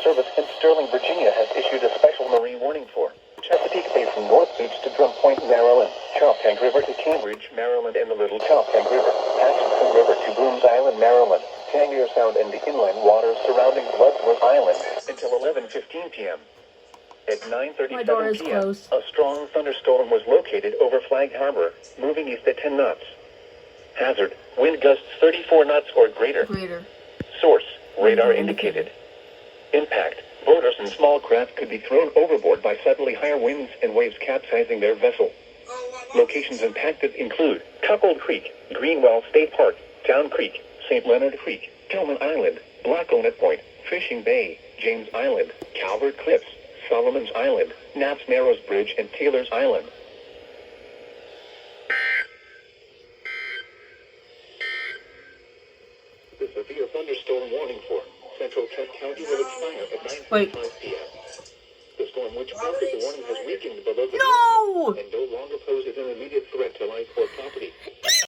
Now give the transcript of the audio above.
Service in Sterling, Virginia has issued a special marine warning for Chesapeake Bay from North Beach to Drum Point, Maryland, Choptank River to Cambridge, Maryland, and the Little Choptank River, Atchison River to Brooms Island, Maryland, Tangier Sound and the inland waters surrounding Bloodsworth Island until 11:15 p.m. At 9:37 p.m., a strong thunderstorm was located over Flag Harbor, moving east at 10 knots. Hazard, wind gusts 34 knots or greater. Source, radar indicated. Impact, boaters and small craft could be thrown overboard by suddenly higher winds and waves capsizing their vessel. Locations impacted include Cuckold Creek, Greenwell State Park, Town Creek, St. Leonard Creek, Tillman Island, Black Onet Point, Fishing Bay, James Island, Calvert Cliffs, Solomon's Island, Knapp's Narrows Bridge, and Taylor's Island. The severe thunderstorm warning for Central Kent County will expire at 9:45 p.m. The storm which prompted the warning has weakened below the and no longer poses an immediate threat to life or property.